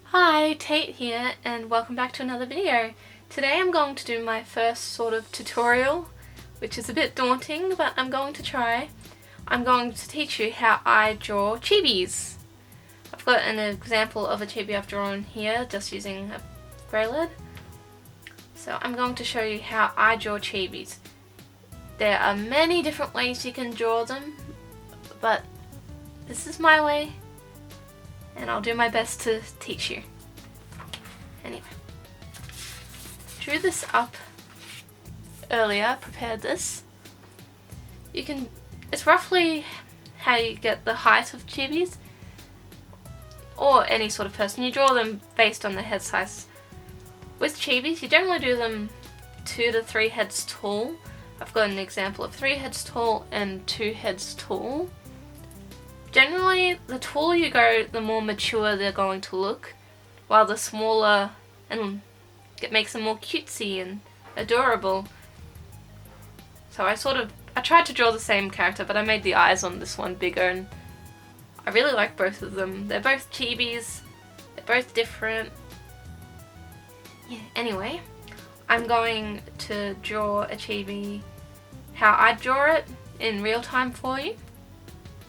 Hi, Tate here, and welcome back to another video. Today I'm going to do my first sort of tutorial, which is a bit daunting, but I'm going to try. I'm going to teach you how I draw chibis. I've got an example of a chibi I've drawn here, just using a grey lead. So I'm going to show you how I draw chibis. There are many different ways you can draw them, but this is my way, and I'll do my best to teach you. Anyway, drew this up earlier, prepared this. It's roughly how you get the height of chibis, or any sort of person. You draw them based on the head size. With chibis, you generally do them 2 to 3 heads tall. I've got an example of 3 heads tall and 2 heads tall. Generally, the taller you go, the more mature they're going to look, while the smaller, and it makes them more cutesy and adorable. So I tried to draw the same character, but I made the eyes on this one bigger, and I really like both of them. They're both chibis, they're both different. Yeah, anyway, I'm going to draw a chibi how I draw it in real time for you.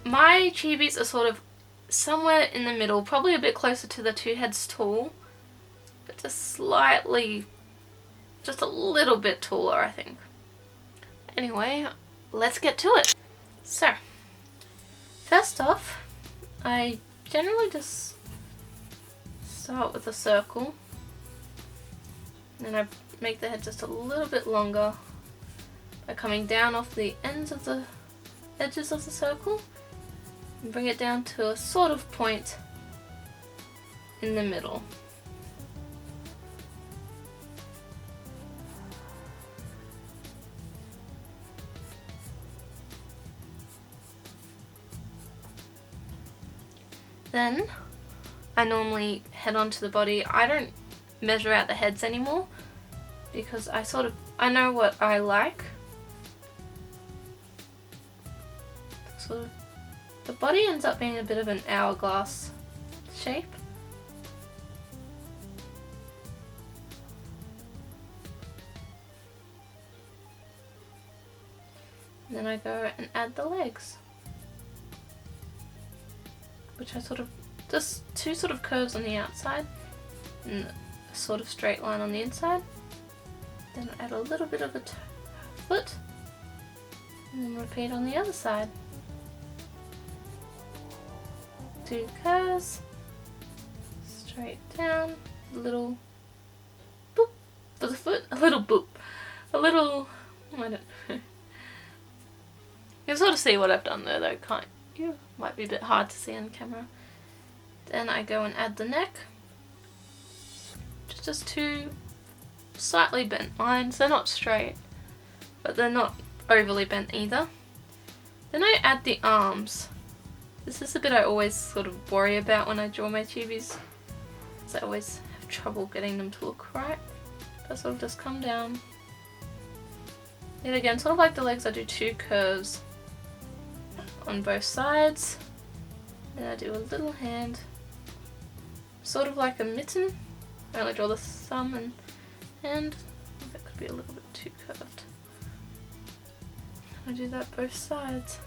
My chibis are sort of somewhere in the middle, probably a bit closer to the 2 heads tall, but just a little bit taller, I think. Anyway, let's get to it. So, first off, I generally just start with a circle, and I make the head just a little bit longer by coming down off the ends of the edges of the circle and bring it down to a sort of point in the middle. Then I normally head onto the body. I don't measure out the heads anymore because I know what I like. The body ends up being a bit of an hourglass shape. And then I go and add the legs, which I just 2 sort of curves on the outside and a sort of straight line on the inside. Then I add a little bit of a foot, and then repeat on the other side. 2 curves, straight down, a little boop for the foot, a little boop, I don't know. You can sort of see what I've done there though, might be a bit hard to see on camera. Then I go and add the neck, just 2 slightly bent lines. They're not straight, but they're not overly bent either. Then I add the arms. This is the bit I always sort of worry about when I draw my chibis, because I always have trouble getting them to look right. I sort of just come down. Yet again, sort of like the legs, I do 2 curves on both sides. Then I do a little hand, sort of like a mitten. I only draw the thumb and hand. That could be a little bit too curved. I do that both sides.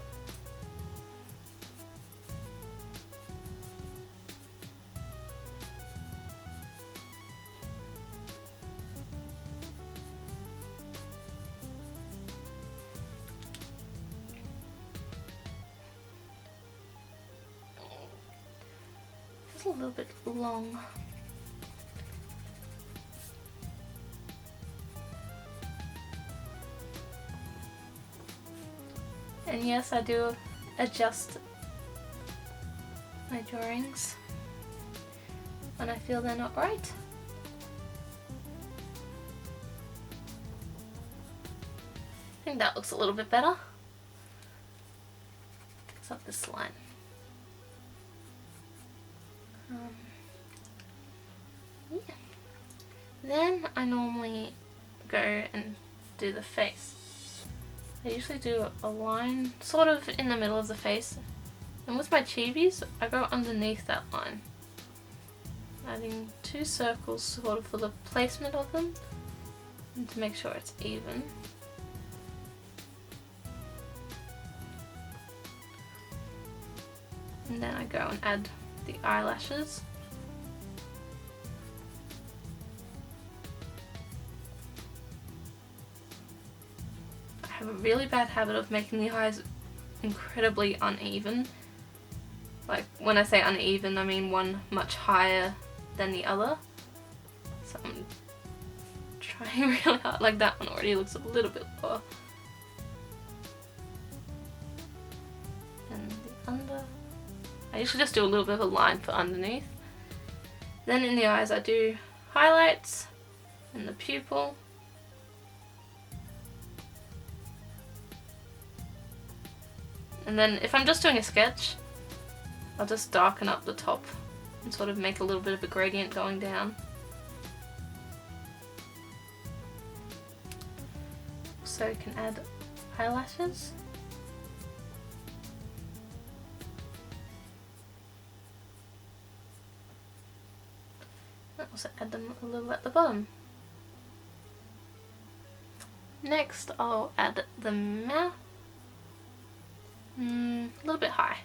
It's a little bit long. And yes, I do adjust my drawings when I feel they're not right. I think that looks a little bit better. Fix up this line. Yeah. Then I normally go and do the face. I usually do a line sort of in the middle of the face, and with my chibis I go underneath that line, adding 2 circles sort of for the placement of them and to make sure it's even. And then I go and add the eyelashes. I have a really bad habit of making the eyes incredibly uneven. Like, when I say uneven, I mean one much higher than the other. So I'm trying really hard. Like, that one already looks a little bit lower. And the under. I usually just do a little bit of a line for underneath. Then in the eyes I do highlights and the pupil. And then if I'm just doing a sketch, I'll just darken up the top and sort of make a little bit of a gradient going down. So you can add eyelashes. I'll also add them a little at the bottom. Next I'll add the mouth. A little bit high.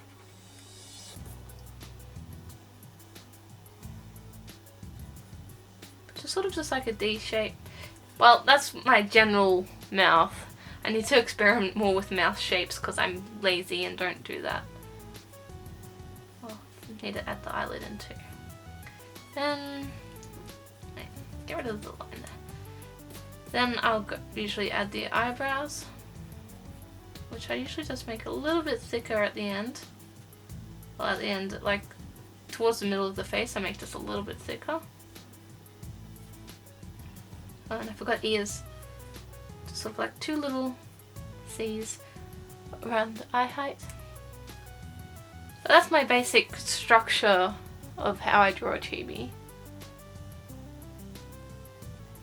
Sort of just like a D shape. Well, that's my general mouth. I need to experiment more with mouth shapes because I'm lazy and don't do that. Oh, I need to add the eyelid in too. Then get rid of the line there. Then I'll usually add the eyebrows, which I usually just make a little bit thicker at the end. Well, at the end, like towards the middle of the face, I make just a little bit thicker. Oh, and I forgot ears. Just sort of like 2 little C's around the eye height. But that's my basic structure of how I draw a chibi.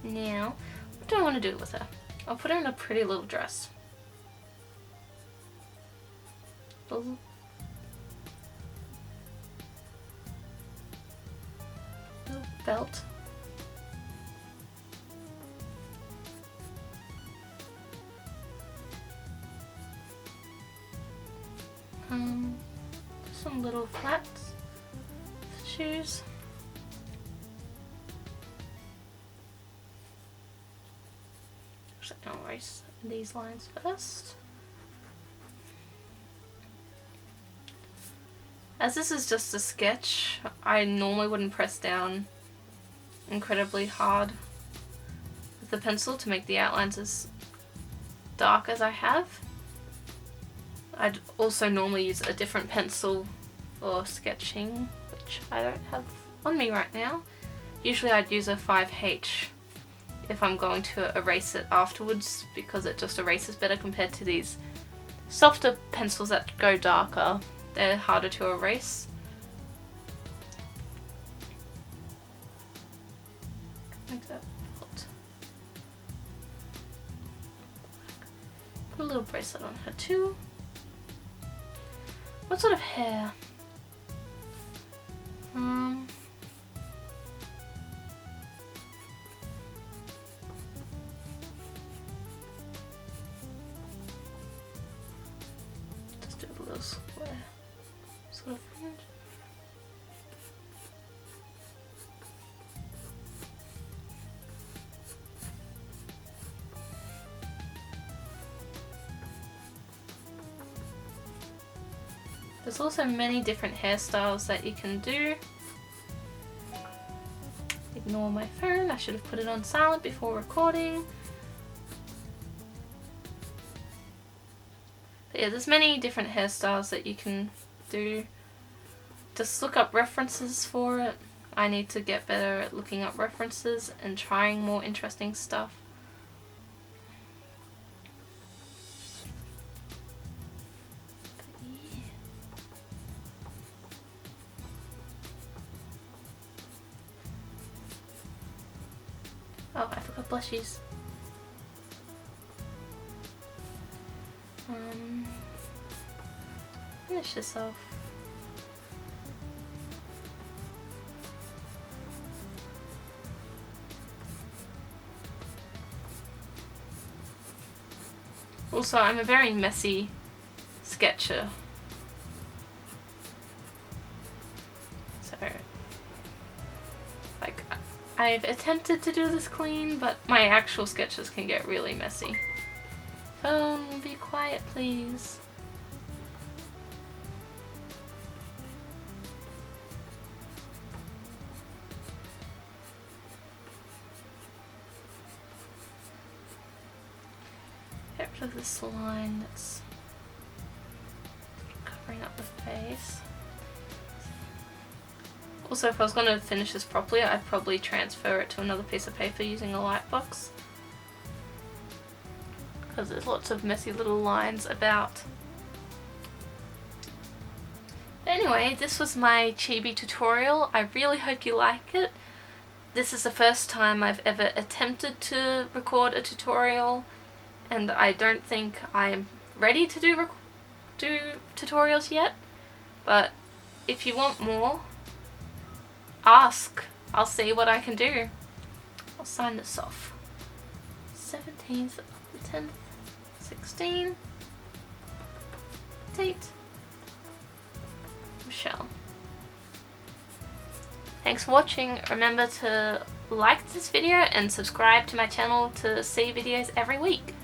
Now, what do I want to do with her? I'll put her in a pretty little dress. Little belt. Some little flats, shoes. Actually, I'll erase these lines first. As this is just a sketch, I normally wouldn't press down incredibly hard with the pencil to make the outlines as dark as I have. I'd also normally use a different pencil for sketching, which I don't have on me right now. Usually I'd use a 5H if I'm going to erase it afterwards, because it just erases better compared to these softer pencils that go darker. They're harder to erase. Put a little bracelet on her too. What sort of hair? Just do a little square sort of fringe. There's also many different hairstyles that you can do. Ignore my phone, I should have put it on silent before recording. But yeah, there's many different hairstyles that you can do. Just look up references for it. I need to get better at looking up references and trying more interesting stuff. Oh, I forgot blushies. finish this off. Also, I'm a very messy sketcher. So, like, I've attempted to do this clean, but my actual sketches can get really messy. Phone, be quiet, please. Get rid of this line that's covering up the face. Also, if I was going to finish this properly, I'd probably transfer it to another piece of paper using a light box, because there's lots of messy little lines about. But anyway, this was my chibi tutorial. I really hope you like it. This is the first time I've ever attempted to record a tutorial, and I don't think I'm ready to do tutorials yet, but if you want more, ask. I'll see what I can do. I'll sign this off. 17th of the 10th, 16. Date. Michelle. Thanks for watching. Remember to like this video and subscribe to my channel to see videos every week.